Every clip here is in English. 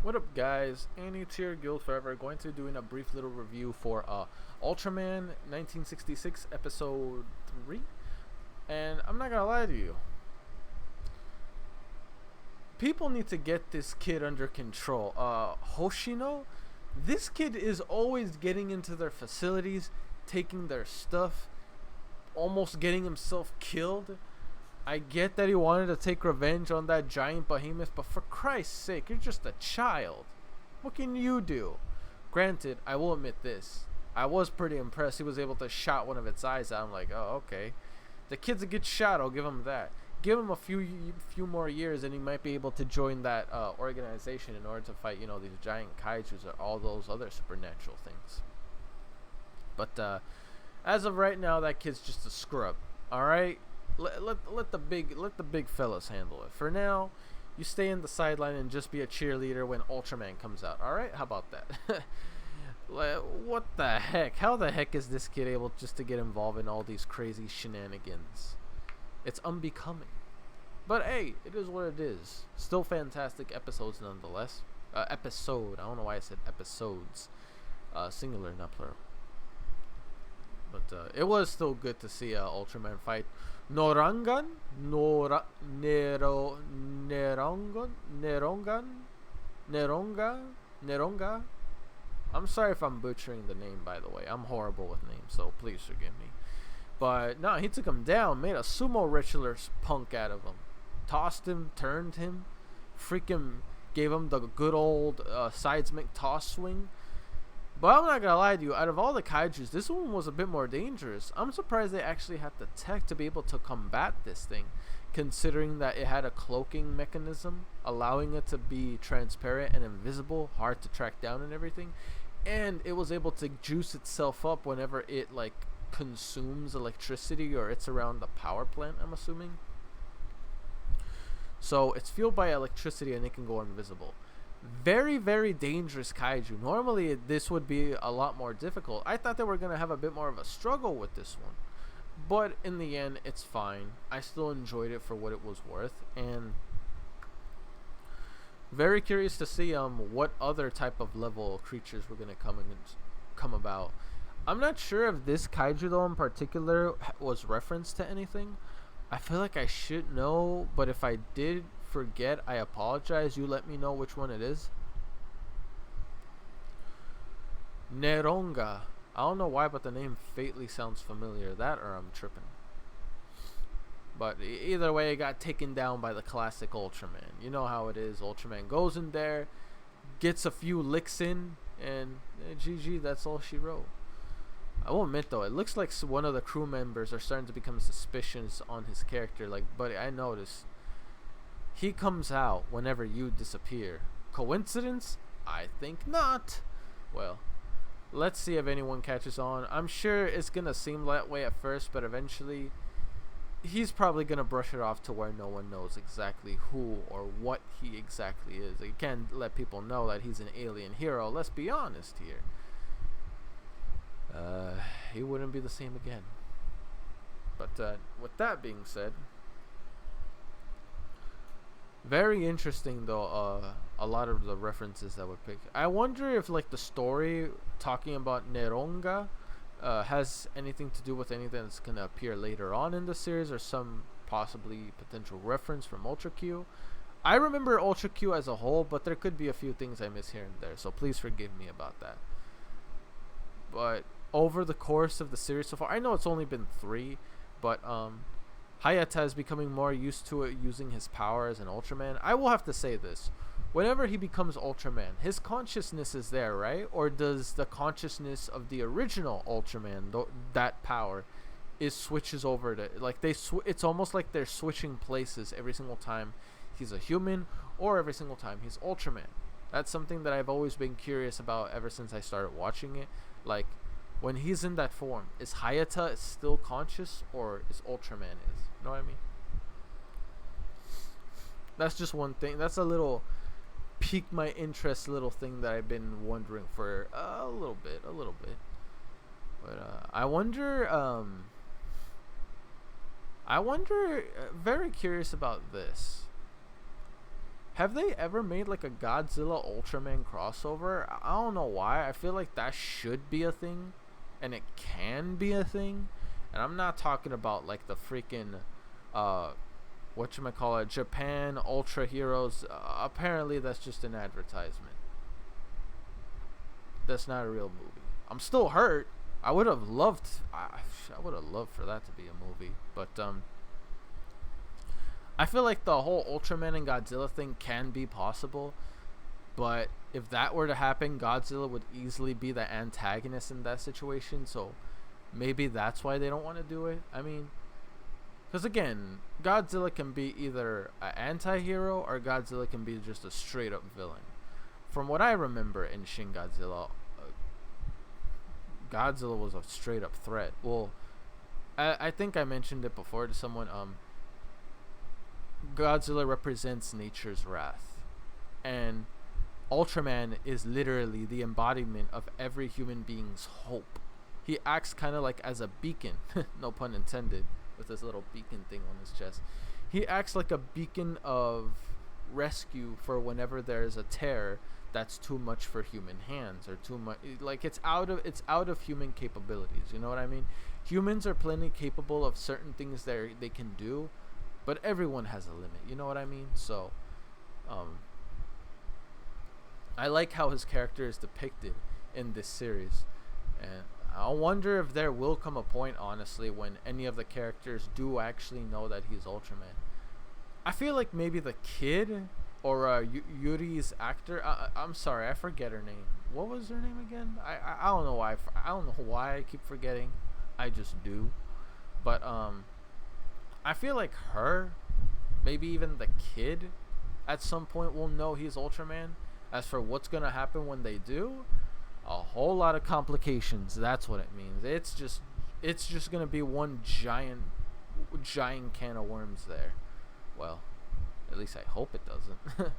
What up, guys? Anti-Tier Guild Forever. Going to be doing a brief little review for Ultraman 1966 episode 3. And I'm not gonna lie to you, people need to get this kid under control. Hoshino, this kid is always getting into their facilities, taking their stuff, almost getting himself killed. I get that he wanted to take revenge on that giant behemoth, but for Christ's sake, you're just a child. What can you do? Granted, I will admit this. I was pretty impressed. He was able to shot one of its eyes out. I'm like, oh, okay. The kid's a good shot. I'll give him that. Give him a few more years, and he might be able to join that organization in order to fight, these giant kaijus or all those other supernatural things. But as of right now, that kid's just a scrub. All right. Let the big fellas handle it. For now, you stay in the sideline and just be a cheerleader when Ultraman comes out. All right, how about that? What the heck? How the heck is this kid able just to get involved in all these crazy shenanigans? It's unbecoming. But hey, it is what it is. Still fantastic episodes nonetheless. Episode. I don't know why I said episodes. Singular, not plural. But it was still good to see Ultraman fight Neronga. I'm sorry if I'm butchering the name, by the way. I'm horrible with names, so please forgive me. But no, he took him down, made a sumo wrestler punk out of him, tossed him, turned him, freaking gave him the good old seismic toss swing. But I'm not gonna lie to you, out of all the kaijus, this one was a bit more dangerous. I'm surprised they actually had the tech to be able to combat this thing, considering that it had a cloaking mechanism, allowing it to be transparent and invisible, hard to track down and everything. And it was able to juice itself up whenever it consumes electricity or it's around the power plant, I'm assuming. So it's fueled by electricity and it can go invisible. Very, very dangerous kaiju. Normally this would be a lot more difficult. I thought they were going to have a bit more of a struggle with this one, but in the end it's fine. I still enjoyed it for what it was worth, and very curious to see what other type of level creatures were going to come about. I'm not sure if this kaiju though in particular was referenced to anything. I feel like I should know, but if I did forget, I apologize. You let me know which one it is. Neronga. I don't know why, but the name faintly sounds familiar. That or I'm tripping. But either way, it got taken down by the classic Ultraman. You know how it is. Ultraman goes in there, gets a few licks in, and GG, that's all she wrote. I will admit though, it looks like one of the crew members are starting to become suspicious on his character. Like, buddy, I noticed he comes out whenever you disappear. Coincidence? I think not. Well, let's see if anyone catches on. I'm sure it's gonna seem that way at first, but eventually he's probably gonna brush it off to where no one knows exactly who or what he exactly is. You can't let people know that he's an alien hero. Let's be honest here. He wouldn't be the same again. But with that being said, very interesting though. A lot of the references that were picked. I wonder if the story talking about Neronga has anything to do with anything that's gonna appear later on in the series, or some possibly potential reference from Ultra Q. I remember Ultra Q as a whole, but there could be a few things I miss here and there, so please forgive me about that. But over the course of the series so far, I know it's only been 3, but Hayata is becoming more used to it, using his power as an Ultraman. I will have to say this. Whenever he becomes Ultraman, his consciousness is there, right? Or does the consciousness of the original Ultraman, that power, switches over to it's almost like they're switching places every single time he's a human or every single time he's Ultraman. That's something that I've always been curious about ever since I started watching it. When he's in that form, is Hayata still conscious, or is Ultraman is? You know what I mean? That's just one thing. That's a little piqued my interest little thing that I've been wondering for a little bit. But I wonder, very curious about this. Have they ever made like a Godzilla Ultraman crossover? I don't know why. I feel like that should be a thing, and it can be a thing. And I'm not talking about like the freaking, whatchamacallit, Japan Ultra Heroes. Apparently, that's just an advertisement. That's not a real movie. I'm still hurt. I would have loved. I would have loved for that to be a movie, but I feel like the whole Ultraman and Godzilla thing can be possible, but if that were to happen, Godzilla would easily be the antagonist in that situation, so maybe that's why they don't want to do it. I mean, because again, Godzilla can be either an anti-hero or Godzilla can be just a straight-up villain. From what I remember in Shin Godzilla, Godzilla was a straight-up threat. Well, I think I mentioned it before to someone, Godzilla represents nature's wrath, and Ultraman is literally the embodiment of every human being's hope. He acts kind of like as a beacon, no pun intended, with this little beacon thing on his chest. He acts like a beacon of rescue for whenever there's a terror that's too much for human hands, or too much, like it's out of human capabilities. You know what I mean? Humans are plenty capable of certain things they can do, but everyone has a limit. You know what I mean? So, I like how his character is depicted in this series, and I wonder if there will come a point, honestly, when any of the characters do actually know that he's Ultraman. I feel like maybe the kid or Yuri's actor. I'm sorry, I forget her name. What was her name again? I don't know why. I don't know why I keep forgetting. I just do. But I feel like her, maybe even the kid, at some point will know he's Ultraman. As for what's gonna happen when they do, a whole lot of complications. That's what it means. It's just gonna be one giant can of worms there. Well, at least I hope it doesn't.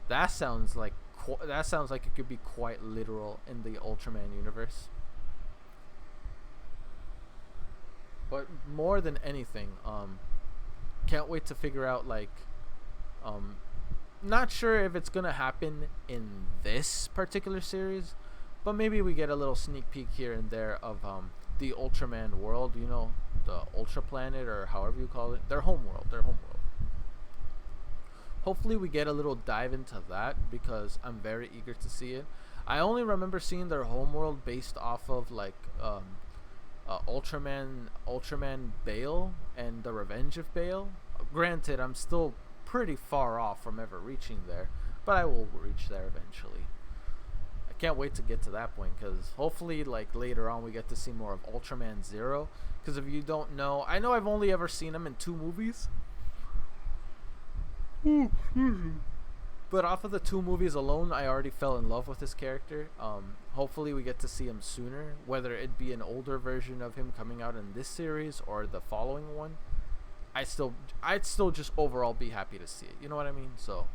That sounds like it could be quite literal in the Ultraman universe. But more than anything, can't wait to figure out, like, not sure if it's gonna happen in this particular series, but maybe we get a little sneak peek here and there of the Ultraman world, you know, the Ultra Planet, or however you call it, their home world. Hopefully we get a little dive into that, because I'm very eager to see it. I only remember seeing their homeworld based off of like Ultraman Bale and the Revenge of Bale. Granted, I'm still pretty far off from ever reaching there, but I will reach there eventually. I can't wait to get to that point, because hopefully, like, later on we get to see more of Ultraman Zero. Because if you don't know, I know I've only ever seen him in 2 movies. But off of the 2 movies alone, I already fell in love with this character. Hopefully we get to see him sooner, whether it be an older version of him coming out in this series or the following one. I'd still just overall be happy to see it. You know what I mean? So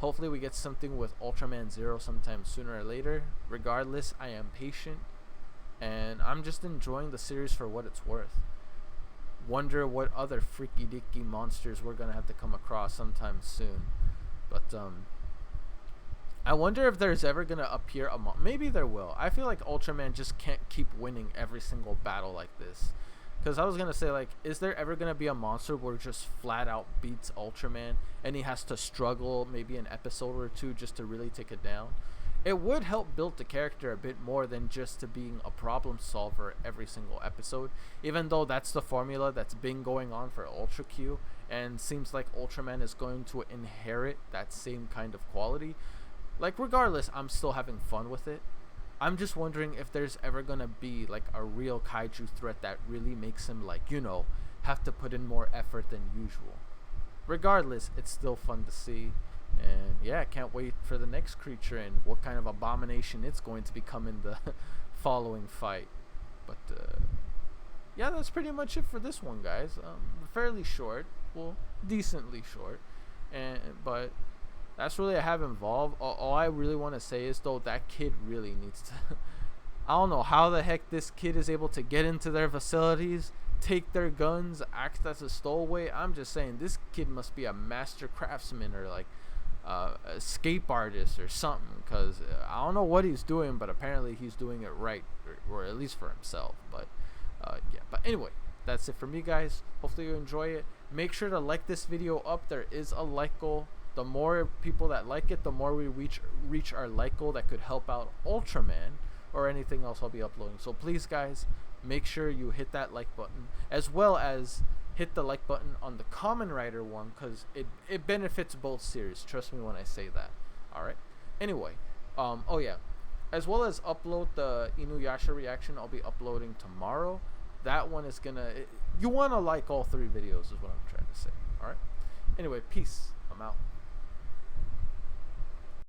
hopefully we get something with Ultraman Zero sometime sooner or later. Regardless, I am patient, and I'm just enjoying the series for what it's worth. Wonder what other freaky dicky monsters we're gonna have to come across sometime soon. But I wonder if there's ever gonna appear a maybe there will. I feel like Ultraman just can't keep winning every single battle like this. Because I was gonna say, like, is there ever gonna be a monster where it just flat out beats Ultraman and he has to struggle maybe an episode or 2 just to really take it down? It would help build the character a bit more than just to being a problem solver every single episode, even though that's the formula that's been going on for Ultra Q, and seems like Ultraman is going to inherit that same kind of quality. Like, regardless, I'm still having fun with it. I'm just wondering if there's ever gonna be like a real kaiju threat that really makes him, like, you know, have to put in more effort than usual. Regardless, it's still fun to see. And yeah, I can't wait for the next creature and what kind of abomination it's going to become in the following fight. But yeah, that's pretty much it for this one, guys. Fairly short, well, decently short, but that's really I have involved. All I really want to say is, though, that kid really needs to I don't know how the heck this kid is able to get into their facilities, take their guns, act as a stowaway. I'm just saying, this kid must be a master craftsman, or like escape artist or something, because I don't know what he's doing, but apparently he's doing it right, or at least for himself. But yeah, but anyway, that's it for me, guys. Hopefully you enjoy it. Make sure to like this video up. There is a like goal. The more people that like it, the more we reach our like goal that could help out Ultraman or anything else I'll be uploading. So please, guys, make sure you hit that like button, as well as hit the like button on the Kamen Rider one, because it benefits both series. Trust me when I say that. Alright, anyway, oh yeah, as well as upload the Inuyasha reaction I'll be uploading tomorrow. That one is gonna, you want to like all 3 videos is what I'm trying to say. Alright, anyway, peace. I'm out.